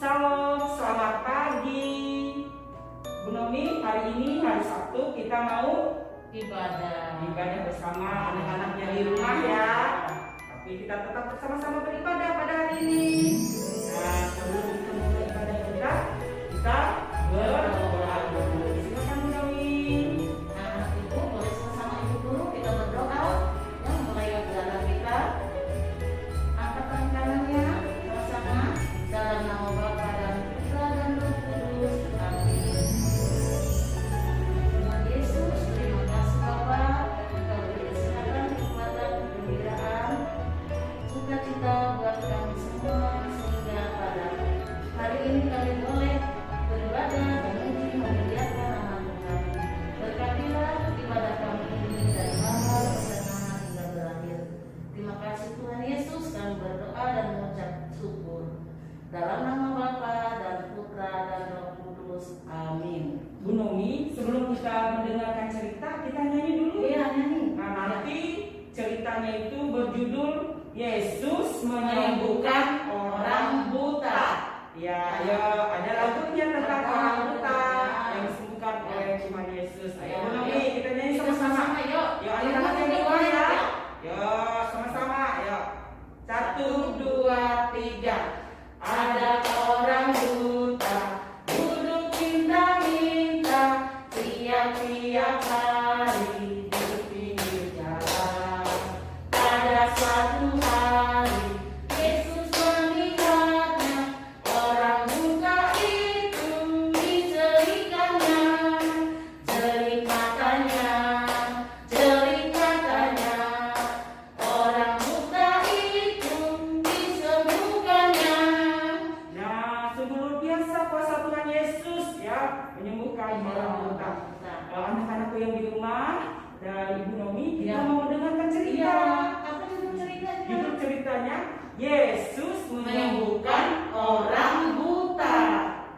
Salam, selamat pagi. Bu Nomi, hari ini hari Sabtu kita mau ibadah bersama anak-anaknya di rumah ya. Tapi kita tetap bersama-sama beribadah pada hari ini. Nah, sebelum kita mulai ibadah kita berdoa dulu. Silakan Bu Nomi. Anak ibu boleh sama ibu dulu kita berdoa. Yang mulai ibadah kita, angkat tangan kanannya bersama dalam nama Bapa dan Putra dan Roh Kudus. Amin. Tuhan Yesus, terima kasih Bapa, Engkau beri kesehatan, kekuatan, kegembiraan, sukacita buat kami semua sehingga pada hari ini kami boleh beribadah memuji memuliakan nama Tuhan. Berkatilah ibadah kami ini dari awal pertengahan hingga berakhir. Terima kasih Tuhan Yesus, kami berdoa dan mengucap syukur. Dalam nama Bapa dan Putra dan Roh Kudus. Amin. Bu Nomi, sebelum kita mendengarkan cerita, kita nyanyi dulu. Iya, nyanyi. Nah, nanti ceritanya itu berjudul Yesus menyembuhkan orang buta. Ya, ayo ada lagunya tentang orang buta yang disembuhkan oleh Tuhan Yesus. Ayo Bu Nomi, kita nyanyi sama-sama. Yuk. Yuk, anak-anak yang di rumah ya. Yuk, sama-sama. Yuk. 1, 2, 3. Ada orang buta duduk minta-minta tiap-tiap hari di pinggir jalan. Pada suatu hari Yesus melihatnya, orang buta itu dijerikannya. Jeri matanya, orang buta itu disembuhkannya. Nah, sungguh luar biasa kuasa Tuhan Yesus ya menyembuhkan orang buta. Anak-anakku yang di rumah dan Ibu Nomi, kita mau mendengarkan cerita. Iya, apa judul ceritanya? Judul ceritanya Yesus menyembuhkan orang buta.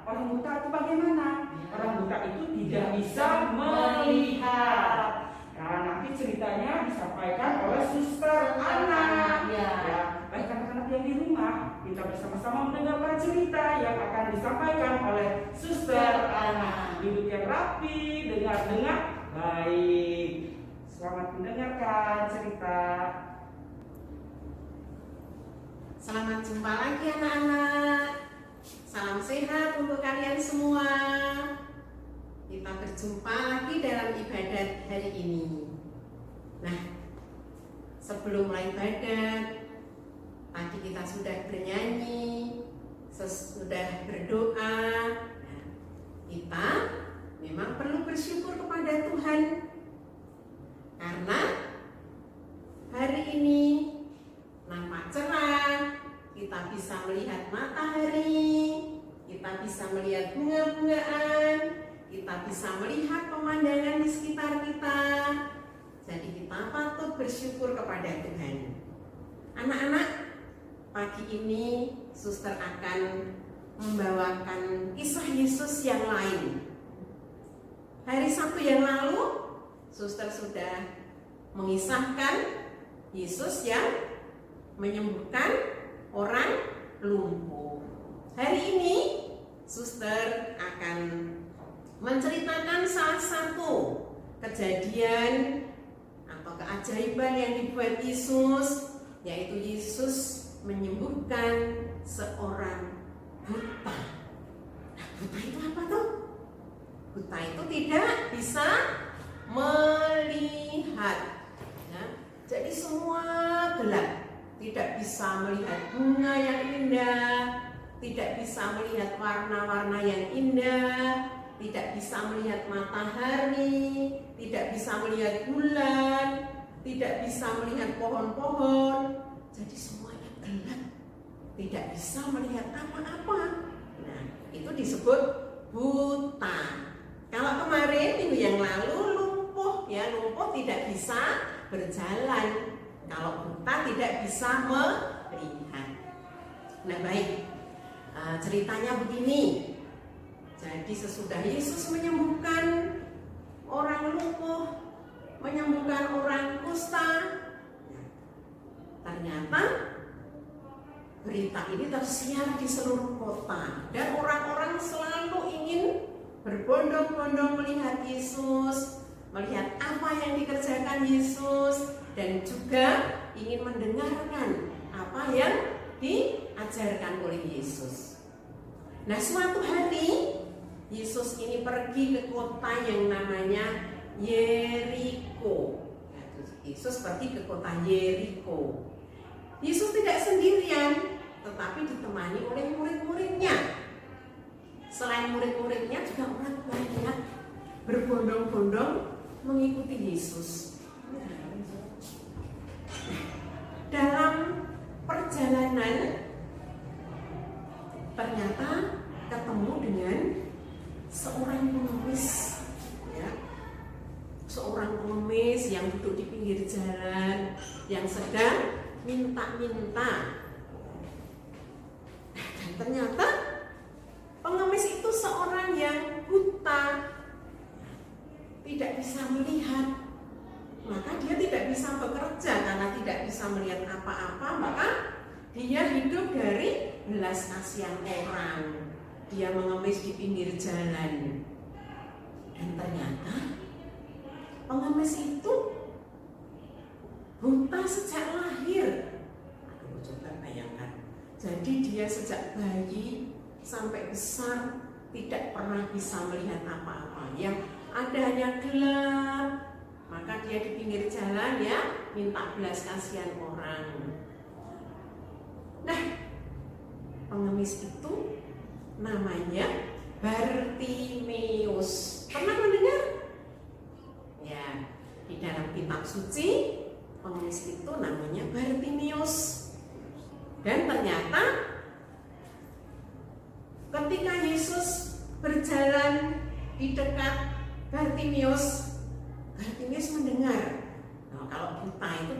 Orang buta itu bagaimana? Orang buta itu tidak bisa melihat. Nah, nanti ceritanya disampaikan oleh Suster Ana. Ya. Ya, baik anak-anak yang di rumah, kita bersama-sama mendengarkan cerita yang akan disampaikan oleh Suster Ana. Duduk yang rapi, dengar-dengar baik. Selamat mendengarkan cerita. Selamat jumpa lagi anak-anak. Salam sehat untuk kalian semua. Kita berjumpa lagi dalam ibadat hari ini. Nah, sebelum mulai ibadat, tadi kita sudah bernyanyi, sudah berdoa. Nah, kita memang perlu bersyukur kepada Tuhan karena hari ini nampak cerah, kita bisa melihat matahari, kita bisa melihat bunga-bungaan, kita bisa melihat pemandangan di sekitar kita. Jadi kita patut bersyukur kepada Tuhan. Anak-anak, pagi ini Suster akan membawakan kisah Yesus yang lain. Hari Sabtu yang lalu Suster sudah mengisahkan Yesus yang menyembuhkan orang lumpuh. Hari ini Suster akan menceritakan salah satu kejadian atau keajaiban yang dibuat Yesus, yaitu Yesus menyembuhkan seorang buta. Nah, buta itu apa tuh? Buta itu tidak bisa melihat. Ya, jadi semua gelap. Tidak bisa melihat bunga yang indah, tidak bisa melihat warna-warna yang indah, tidak bisa melihat matahari, tidak bisa melihat bulan, tidak bisa melihat pohon-pohon. Jadi semuanya gelap, tidak bisa melihat apa-apa. Nah, itu disebut buta. Kalau kemarin minggu yang lalu lumpuh, ya lumpuh tidak bisa berjalan. Kalau buta tidak bisa melihat. Nah, baik, ceritanya begini. Jadi sesudah Yesus menyembuhkan orang lumpuh, menyembuhkan orang kusta, ternyata berita ini tersiar di seluruh kota dan orang-orang selalu ingin berbondong-bondong melihat Yesus, melihat apa yang dikerjakan Yesus, dan juga ingin mendengarkan apa yang diajarkan oleh Yesus. Nah, suatu hari Yesus ini pergi ke kota yang namanya Yeriko. Yesus pergi ke kota Yeriko. Yesus tidak sendirian, tetapi ditemani oleh murid-muridnya. Selain murid-muridnya juga orang banyak berbondong-bondong mengikuti Yesus. Dalam perjalanan ternyata ketemu dengan seorang pengemis, ya. Seorang pengemis yang duduk di pinggir jalan, yang sedang minta-minta. Dan ternyata pengemis itu seorang yang buta, tidak bisa melihat, maka dia tidak bisa bekerja karena tidak bisa melihat apa-apa, maka dia hidup dari belas kasihan orang. Dia mengemis di pinggir jalan. Dan ternyata pengemis itu buta sejak lahir. Aduh, coba bayangkan. Jadi dia sejak bayi sampai besar tidak pernah bisa melihat apa-apa. Yang ada hanya gelap. Maka dia di pinggir jalan ya minta belas kasihan orang. Nah, pengemis itu namanya Bartimeus. Pernah mendengar? Ya, di dalam kitab suci pengemis itu namanya Bartimeus. Dan ternyata ketika Yesus berjalan di dekat Bartimeus, Bartimeus mendengar. Nah, kalau buta itu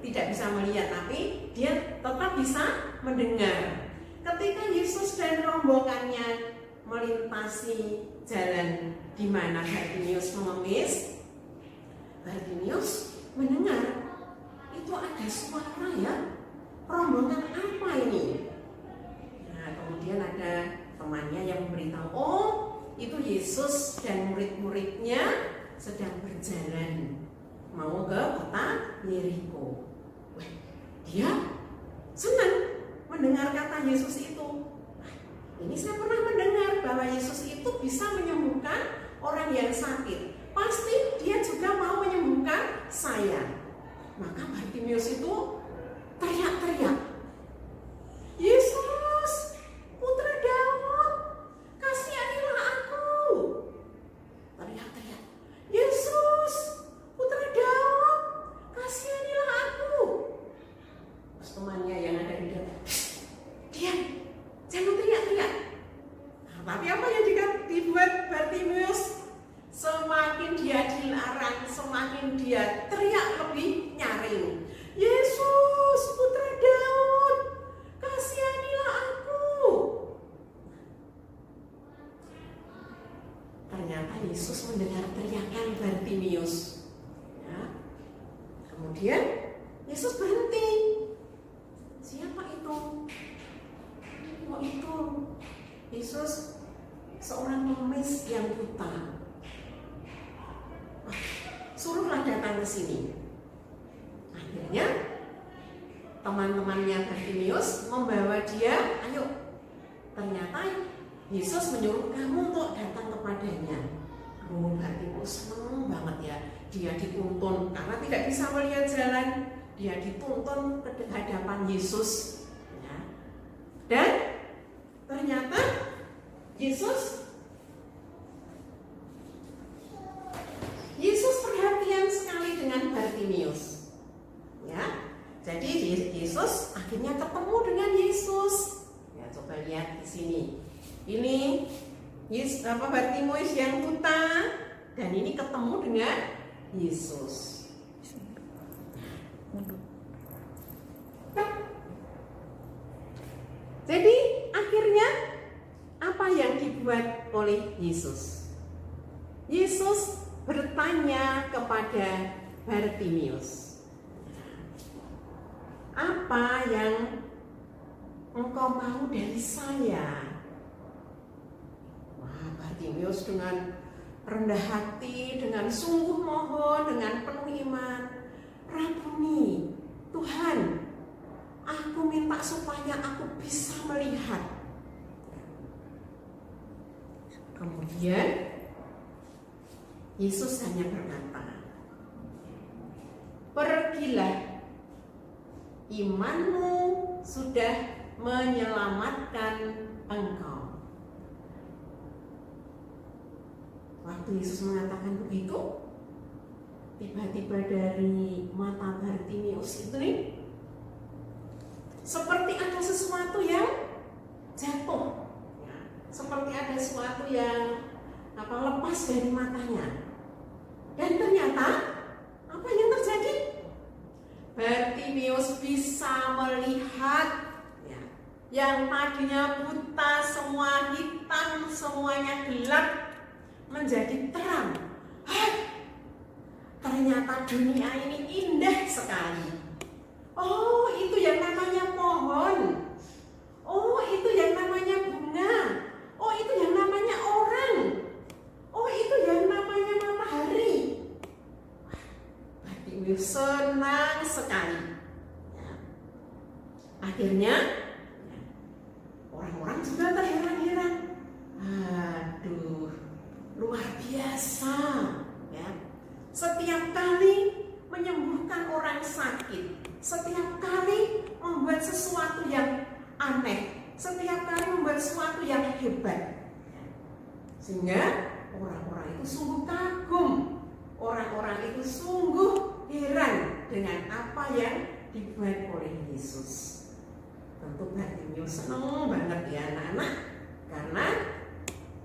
tidak bisa melihat, tapi dia tetap bisa mendengar. Ketika Yesus dan rombongannya melintasi jalan di mana Bartimeus mengemis, Bartimeus mendengar itu ada suara, ya, rombongan apa ini? Nah, kemudian ada temannya yang memberitahu, oh, itu Yesus dan murid-muridnya sedang berjalan mau ke kota Yeriko. Wah, dia senang mendengar kata Yesus itu. Ini saya pernah mendengar bahwa Yesus itu bisa menyembuhkan orang yang sakit. Pasti dia juga mau menyembuhkan saya. Maka Bartimeus itu teriak-teriak, Yesus, Putra Daud, kasihanilah aku. Teriak-teriak, Yesus, Putra Daud, kasihanilah aku. Terus temannya yang ada di dalam, diam, jangan teriak-teriak. Nah, tapi apa yang dibuat Bartimeus? Semakin dia dilarang, semakin dia teriak lebih nyaring. Yesus, Putra Daud, kasihanilah aku. Ternyata Yesus mendengar teriakan Bartimeus. Ya. Kemudian Yesus berhenti. Siapa itu? Oh, itu Yesus, seorang pengemis yang buta. Suruhlah datang ke sini. Akhirnya teman-temannya Bartimeus membawa dia. Ayo. Ternyata Yesus menyuruh kamu untuk datang kepadanya. Oh, Bartimeus senang banget ya. Dia dituntun karena tidak bisa melihat jalan. Dia dituntun ke hadapan Yesus. Ya. Dan ternyata Yesus perhatian sekali dengan Bartimeus. Ya, jadi Yesus akhirnya ketemu dengan Yesus. Ya, coba lihat di sini. Ini Bartimeus yang buta, dan ini ketemu dengan Yesus. Jadi akhirnya apa yang dibuat oleh Yesus? Yesus bertanya kepada Bartimeus, apa yang engkau mau dari saya. Wah, Bartimius dengan rendah hati, dengan sungguh mohon, dengan penuh iman, Rabuni, Tuhan, aku minta supaya aku bisa melihat. Kemudian Yesus hanya berkata, pergilah, imanmu sudah menyelamatkan engkau. Waktu Yesus mengatakan begitu, tiba-tiba dari mata Bartimius itu nih, seperti ada sesuatu yang jatuh, ya, seperti ada sesuatu yang lepas dari matanya. Dan ternyata apa yang terjadi? Bartimius bisa melihat, ya, yang tadinya buta, semua hitam, semuanya gelap, menjadi terang. Ternyata dunia ini indah sekali. Oh, itu yang namanya pohon. Oh, itu yang namanya bunga. Oh, itu yang namanya orang. Oh, itu yang namanya matahari. Bartimius senang sekali. Ya. Akhirnya orang-orang juga terheran-heran. Aduh, luar biasa, ya. Setiap kali menyembuhkan orang sakit, setiap kali membuat sesuatu yang aneh, setiap kali membuat sesuatu yang hebat, sehingga orang-orang itu sungguh kagum, orang-orang itu sungguh heran dengan apa yang dibuat oleh Yesus. Tentu Bartimius senang banget ya anak-anak, karena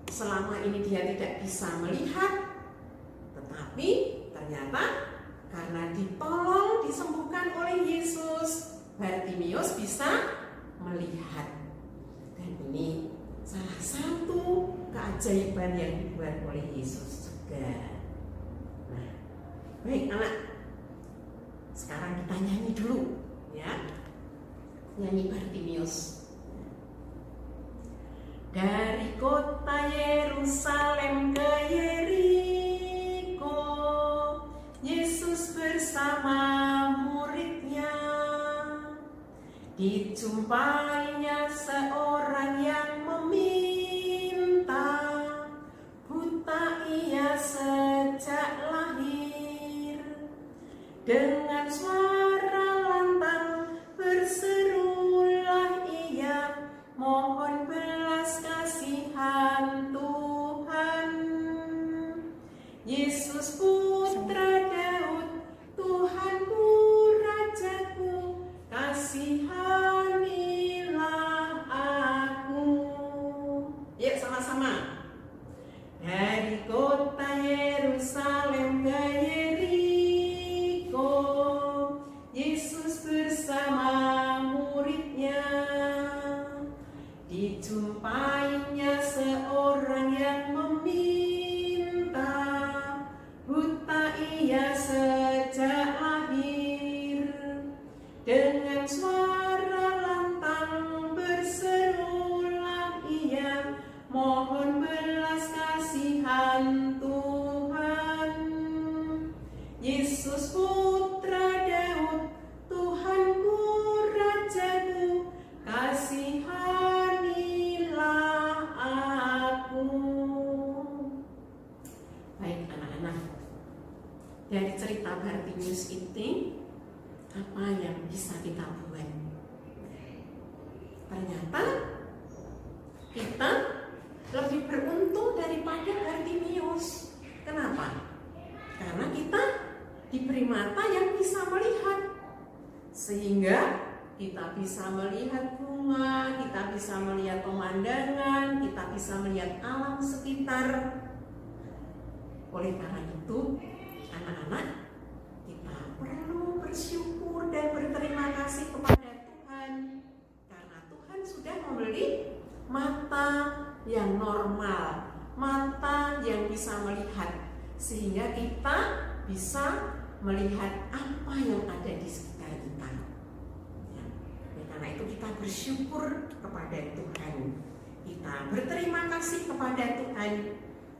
selama ini dia tidak bisa melihat, tetapi ternyata karena ditolong, disembuhkan oleh Yesus, Bartimius bisa melihat. Dan ini salah satu keajaiban yang dibuat oleh Yesus juga. Nah, baik anak, sekarang kita nyanyi dulu, ya. Nyanyi Bartimius. Dari kota Yerusalem ke Yeriko, Yesus bersama muridnya. Dijumpainya seorang yang meminta, buta ia sejak lahir. Dengan suara lantang berserulah ia, mohon belas kasihan Tuhan. Yesus putra Daud, Tuhanku, Rajaku, kasihanilah aku. Yuk sama-sama. Dari kota Yerusalem ke Yeriko, Yesus bersama muridnya. Dijumpainya seorang yang meminta, buta ia sejak lahir. Dengan suara lantang berserulah ia, mohon belas kasihan Tuhan. Yesus putra Daud, Tuhanku, Rajaku, kasihanilah aku. Baik anak-anak, dari cerita Bartimius ini, apa yang bisa kita buat? Ternyata kita lebih beruntung daripada Bartimius. Kenapa? Karena kita diberi mata yang bisa melihat, sehingga kita bisa melihat bunga, kita bisa melihat pemandangan, kita bisa melihat alam sekitar. Oleh karena itu, anak-anak, kita perlu bersyukur dan berterima kasih kepada Tuhan, karena Tuhan sudah memberi mata yang normal, mata yang bisa melihat, sehingga kita bisa melihat apa yang ada di sekitar kita. Ya. Karena itu kita bersyukur kepada Tuhan. Kita berterima kasih kepada Tuhan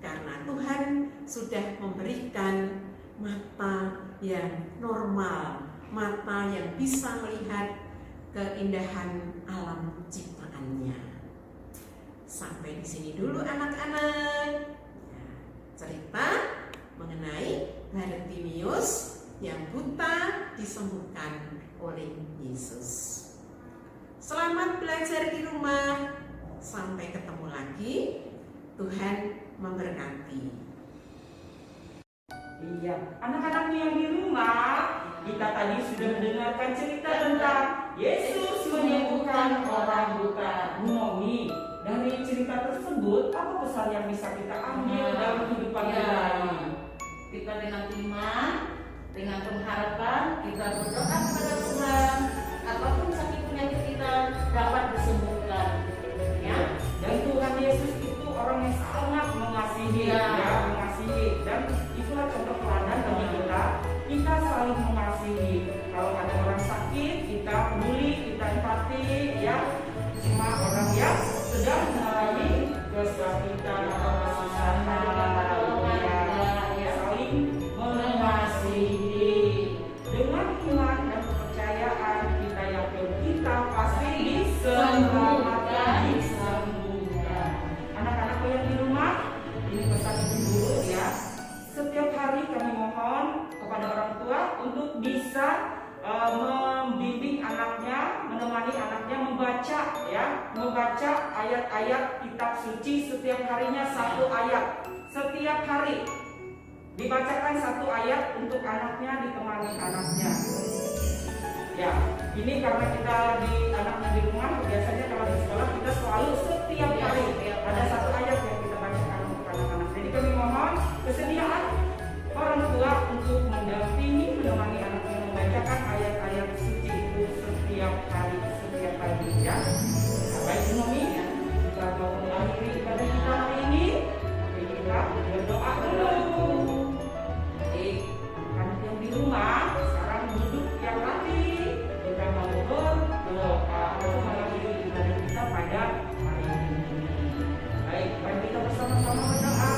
karena Tuhan sudah memberikan mata yang normal, mata yang bisa melihat keindahan alam ciptaannya. Sampai di sini dulu anak-anak. Cerita mengenai Bartimius yang buta disembuhkan oleh Yesus. Selamat belajar di rumah. Sampai ketemu lagi. Tuhan memberkati. Iya, anak-anakku yang di rumah, kita tadi sudah mendengarkan cerita tentang Yesus menyembuhkan orang buta. Bu Nomi, dari cerita tersebut, apa pesan yang bisa kita ambil dalam kehidupan kita ini? Kita dengan iman, dengan pengharapan, kita berdoa kepada Tuhan, apapun sakit penyakit kita dapat disembuhkan. Ya, Dan Tuhan Yesus itu orang yang sangat mengasihi, Iya. ya, mengasihi. Dan itulah contoh teladan bagi kita. Kita saling mengasihi. Kalau ada orang sakit, kita peduli, kita empati, ya, sama orang yang sedang mengalami kesakitan atau kesusahan, ya, saling mengasihi. Dengan iman dan kepercayaan, kita yakin kita pasti diselamatkan, disembuhkan. Anak-anakku yang di rumah, ini pesan ibu dulu ya. Setiap hari kami mohon kepada orang tua untuk bisa membimbing anaknya, menemani anaknya membaca, ya, membaca ayat-ayat kitab suci setiap harinya 1 ayat. Setiap hari dibacakan 1 ayat untuk anaknya, ditemani anaknya. Ya, ini karena kita anaknya di rumah, biasanya kalau di sekolah kita selalu setiap hari ada 1 ayat yang kita bacakan untuk anak-anak. Jadi kami mohon kesediaan orang tua untuk mendampingi, menemani anaknya membacakan ayat-ayat suci itu setiap hari ya. Nah, baik Bu Nomi, kita mau mengakhiri ibadah kita hari ini. Mari kita berdoa dulu. Baik, anak yang di rumah sekarang duduk yang rapi. Kita mau berdoa untuk mengakhiri ibadah kita pada hari ini. Baik, mari kita bersama-sama berdoa.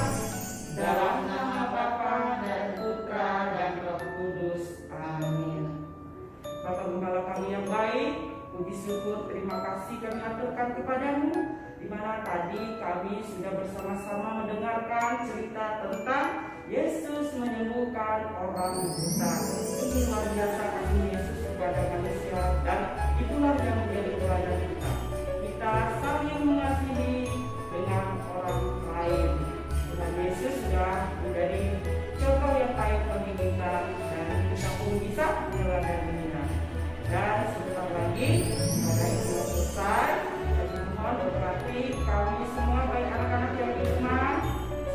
Dalam nama Bapa dan Putra dan Roh Kudus. Amin. Bapak Gembala kami yang baik, puji syukur, terima kasih kami aturkan kepadamu, di mana tadi kami sudah bersama-sama mendengarkan cerita tentang Yesus menyembuhkan orang buta. Ini luar biasa kasih Yesus kepada manusia, dan itulah yang menjadi teladan kita. Kita saling mengasihi dengan orang lain. Tuhan Yesus sudah menjadi contoh yang baik bagi kita, dan kita pun bisa meneladaninya. Dan sebentar lagi pada itu selesai, kami mohon berarti kami semua baik anak-anak yang di rumah,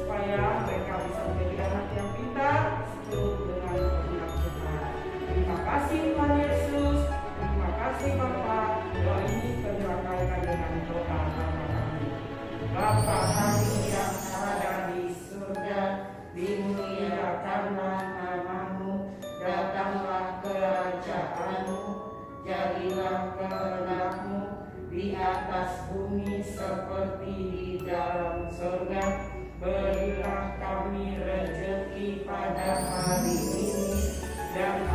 supaya mereka bisa menjadi anak yang pintar seturut dengan kehendak Tuhan. Terima kasih Tuhan Yesus, terima kasih Bapa. Doa ini kami rangkaikan dengan doa kami. Bapa kami yang ada di surga, dimuliakanlah namamu, datanglah kerajaanmu, jadilah kehendakmu di atas bumi seperti di dalam surga. Berilah kami rezeki pada hari ini, dan